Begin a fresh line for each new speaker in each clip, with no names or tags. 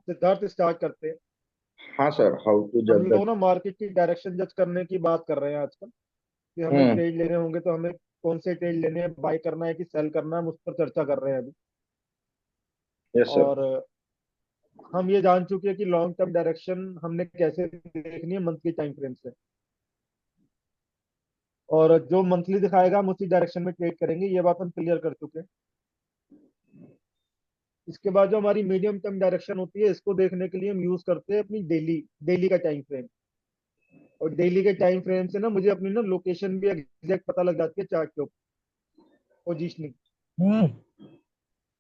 Siddharth start करते हैं।
हाँ सर, हाउ टू
हम
जज द।
लोग ना मार्केट की डायरेक्शन जज करने की बात कर रहे हैं आजकल, कि हमें
हम्म।
ट्रेड लेने होंगे तो हमें कौन से ट्रेड लेने हैं, बाय करना है कि सेल करना है, हम उस पर चर्चा कर रहे हैं अभी।
Yes sir.
और हम ये जान चुके हैं कि लॉन्ग टर्म डायरेक्शन हमने कैसे देखनी है, मंथली टाइम फ्रेम से। और जो मंथली दिखाएगा हम उसी डायरेक्शन में ट्रेड करेंगे, ये बात हम क्लियर कर चुके हैं। इसके बाद जो हमारी मीडियम टर्म डायरेक्शन होती है, इसको देखने के लिए हम यूज करते हैं अपनी डेली डेली का टाइम फ्रेम। और डेली के टाइम फ्रेम से ना मुझे अपनी ना लोकेशन भी एग्जैक्ट पता लग जाती है चार्ट के ऊपर, पोजीशनिंग।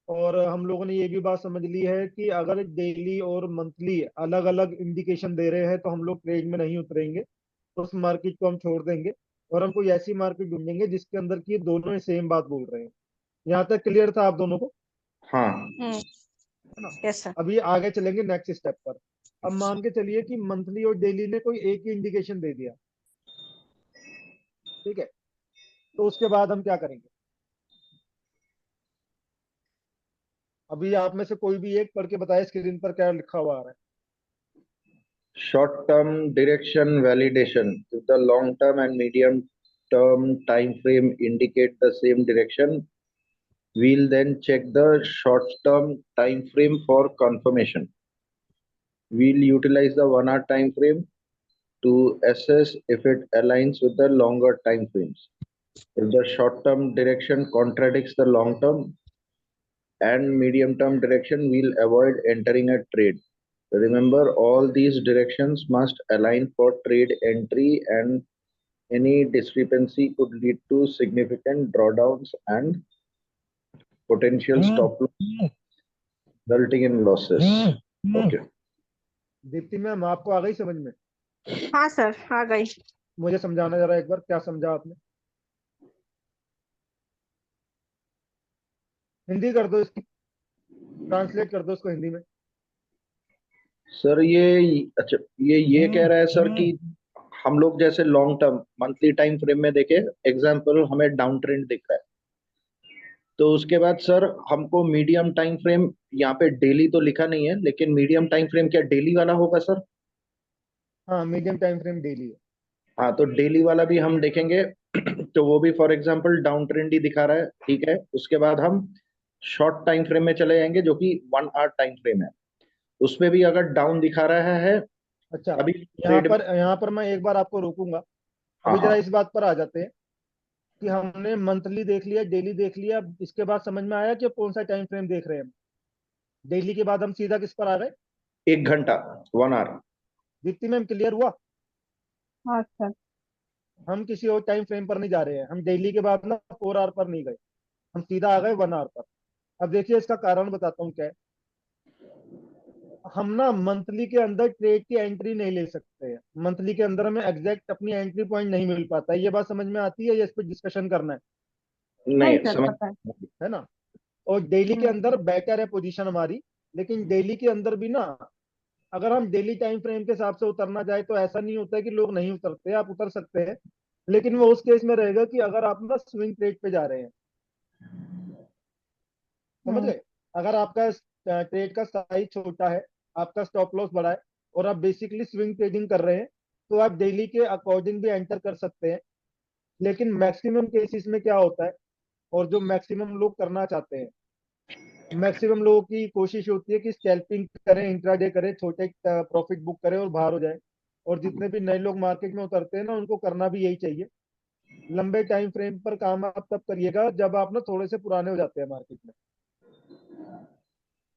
और हम लोगों ने ये भी बात समझ ली है कि अगर डेली और मंथली अलग अलग इंडिकेशन दे रहे हैं तो हम लोग ट्रेड में नहीं उतरेंगे, तो उस मार्केट को हम छोड़ देंगे। और हम कोई ऐसी मार्केट ढूंढेंगे जिसके अंदर की ये दोनों सेम बात बोल रहे हैं। यहाँ तक क्लियर था आप दोनों को?
हाँ।
हम्म।
है ना?
Yes sir.
अभी आगे चलेंगे नेक्स्ट स्टेप पर। अब मान के चलिए कि मंथली और डेली ने कोई एक ही इंडिकेशन दे दिया, ठीक है? तो उसके बाद हम क्या करेंगे? अभी आप में से कोई भी एक पढ़ के बताए स्क्रीन पर क्या लिखा हुआ आ रहा है।
Short term direction validation. If the long term and medium term time frame indicate the same direction, we'll then check the short term time frame for confirmation. We'll utilize the 1 hour time frame to assess if it aligns with the longer time frames. If the short term direction contradicts the long term and medium term direction, we'll avoid entering a trade. Remember, all these directions must align for trade entry, and any discrepancy could lead to significant drawdowns and potential stop loss, resulting in losses. Okay.
Deepti ma'am, आपको आ गई समझ में?
हाँ sir, आ गई।
मुझे समझाना जरा एक बार, क्या समझा आपने? हिंदी कर दो इसकी, ट्रांसलेट कर दो इसको हिंदी में।
सर ये अच्छा, ये कह रहा है सर कि हम लोग जैसे long term monthly time frame में देखे, एग्जांपल हमें डाउन ट्रेंड दिख रहा है, तो उसके बाद सर हमको मीडियम टाइम फ्रेम, यहाँ पे डेली तो लिखा नहीं है, लेकिन मीडियम टाइम फ्रेम क्या डेली वाला होगा सर?
हाँ, मीडियम टाइम फ्रेम डेली है।
हाँ, तो डेली वाला भी हम देखेंगे। तो वो भी फॉर एग्जांपल डाउन ट्रेंड ही दिखा रहा है, ठीक है। उसके बाद हम शॉर्ट टाइम फ्रेम में चले जाएंगे जो कि 1 आवर टाइम फ्रेम है, उसमें भी अगर डाउन दिखा रहा है
अच्छा,
अभी
यहाँ
ट्रेड में।
पर यहाँ पर मैं एक बार आपको रोकूंगा।
हाँ
अभी जरा
हाँ।
इस बात पर आ जाते हैं कि हमने मंथली देख लिया, डेली देख लिया, अब इसके बाद समझ में आया कि कौन सा टाइम फ्रेम देख रहे हैं हम। डेली के बाद हम सीधा किस पर आ गए?
1 घंटा, 1 आवर।
दीप्ति मैम, क्लियर हुआ?
हाँ सर।
हम किसी और टाइम फ्रेम पर नहीं जा रहे हैं, हम डेली के बाद ना 4 आवर पर नहीं गए, हम सीधा आ गए 1 आवर पर। अब देखिए, इसका कारण बताता हूँ क्या है। हम ना मंथली के अंदर ट्रेड की एंट्री नहीं ले सकते हैं, मंथली के अंदर हमें एग्जैक्ट अपनी एंट्री पॉइंट नहीं मिल पाता है। ये बात समझ में आती है या इस पर डिस्कशन करना
नहीं
नहीं
सर,
समझ।
पता है।
है ना? और डेली के
हम्म।
अंदर बेटर है पोजीशन हमारी, लेकिन डेली के अंदर भी ना, अगर हम डेली टाइम फ्रेम के हिसाब से उतरना चाहे तो ऐसा नहीं होता है कि लोग नहीं उतरते, आप उतर सकते हैं। लेकिन वो उस केस में रहेगा कि अगर आप ना स्विंग ट्रेड पे जा रहे हैं। समझ
हम्म।
गए? अगर आपका ट्रेड का साइज छोटा है, आपका स्टॉप लॉस बड़ा है, और आप बेसिकली स्विंग ट्रेडिंग कर रहे हैं, तो आप डेली के अकॉर्डिंग भी एंटर कर सकते हैं। लेकिन मैक्सिमम केसेस में क्या होता है, और जो मैक्सिमम लोग करना चाहते हैं, मैक्सिमम लोगों की कोशिश होती है कि स्कैल्पिंग करें, इंट्राडे करें, छोटे प्रॉफिट बुक करें और बाहर हो जाए। और जितने भी नए लोग मार्केट में उतरते हैं ना, उनको करना भी यही चाहिए। लंबे टाइम फ्रेम पर काम आप तब करिएगा जब आप ना थोड़े से पुराने हो जाते हैं मार्केट में।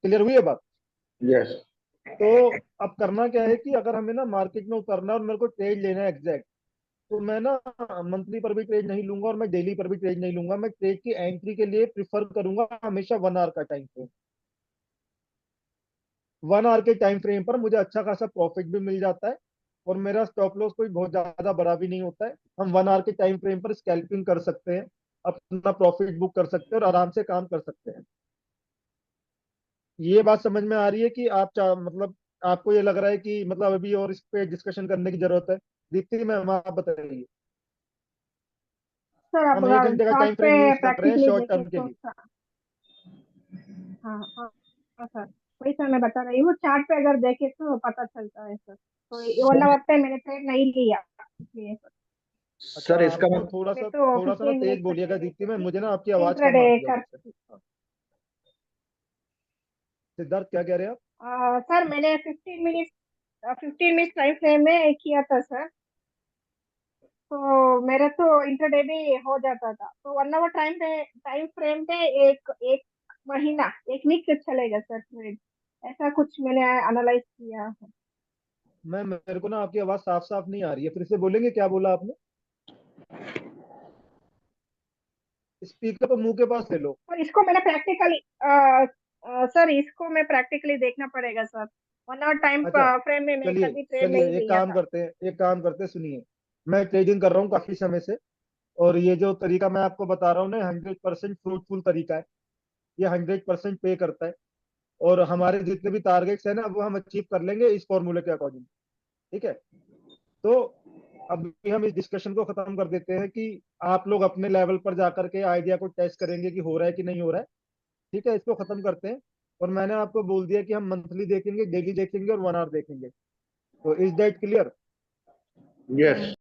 क्लियर हुई है बात?
यस।
तो अब करना क्या है कि अगर हमें ना मार्केट में उतरना है और मेरे को ट्रेड लेना है एग्जैक्ट, तो मैं ना मंथली पर भी ट्रेड नहीं लूंगा और मैं डेली पर भी ट्रेड नहीं लूंगा। मैं ट्रेड की एंट्री के लिए प्रिफर करूंगा हमेशा 1 आवर का टाइम फ्रेम। 1 आवर के टाइम फ्रेम पर मुझे अच्छा खासा प्रॉफिट भी मिल जाता है, और मेरा स्टॉप लॉस कोई बहुत ज्यादा बड़ा भी नहीं होता है। हम 1 आवर के टाइम फ्रेम पर स्कैल्पिंग कर सकते हैं, अपना प्रॉफिट बुक कर सकते हैं और आराम से काम कर सकते हैं। ये बात समझ में आ रही है कि मतलब आपको ये लग रहा है कि मतलब अभी और इस पे डिस्कशन करने की जरूरत है? दीप्ति मैम, आप बताइए।
सर आप
हम एक
अगर
घंटे का
चार्ट
टाइम
पे
फ्रेम यूज कर रहे हैं
प्रैक्टिकली
शॉर्ट
देखें
टर्म के
तो
लिए।
हाँ हाँ हाँ सर। वही सर मैं बता रही हूँ, चार्ट पे अगर देखे तो पता चलता है सर। तो 1 आवर पे मैंने ट्रेड नहीं लिया इसलिए सर।
अच्छा,
सर इसका
आपको
मतलब
मैं तो
थोड़ा सा ना
15
तेज
मिनट
बोलिएगा
पहले
दीप्ति
से
में,
ही
मुझे ना आपकी आवाज कम
इंट्राडे
आती है
कर।
उधर से। हाँ, सिद्धार्थ क्या कह रहे हैं आप?
सर मैंने 15 मिनट टाइम फ्रेम में किया था सर। तो मेरा तो इंटरडे भी हो जाता था, तो 1 आवर टाइम फ्रेम पे एक एक महीना, एक वीक चलेगा सर ट्रेड। ऐसा कुछ मैंने एनालाइज किया है।
मेरे को ना आपकी आवाज साफ साफ नहीं आ रही है, फिर से बोलेंगे क्या बोला आपने? स्पीकर तो मुंह के पास ले लो।
और इसको मैंने प्रैक्टिकली सर इसको मैं प्रैक्टिकली देखना पड़ेगा सर। 1 आवर टाइम
अच्छा,
फ्रेम में मैं
चलिए
कभी ट्रेड
चलिए,
नहीं
एक
लिया
काम
था।
करते हैं, एक काम करते हैं, सुनिए। मैं ट्रेडिंग कर रहा हूँ काफी समय से, और ये जो तरीका मैं आपको बता रहा हूँ ना, 100% फ्रूटफुल तरीका है। ये 100% पे करता है, और हमारे जितने भी टारगेट्स है ना, वो हम अचीव कर लेंगे इस फॉर्मूले के अकॉर्डिंग। ठीक है? तो अब हम इस डिस्कशन को खत्म कर देते हैं कि आप लोग अपने लेवल पर जाकर के आइडिया को टेस्ट करेंगे कि हो रहा है कि नहीं हो रहा है। ठीक है, इसको खत्म करते हैं। और मैंने आपको बोल दिया कि हम मंथली देखेंगे, डेली देखेंगे और 1 आवर देखेंगे। तो इज दैट क्लियर?
yes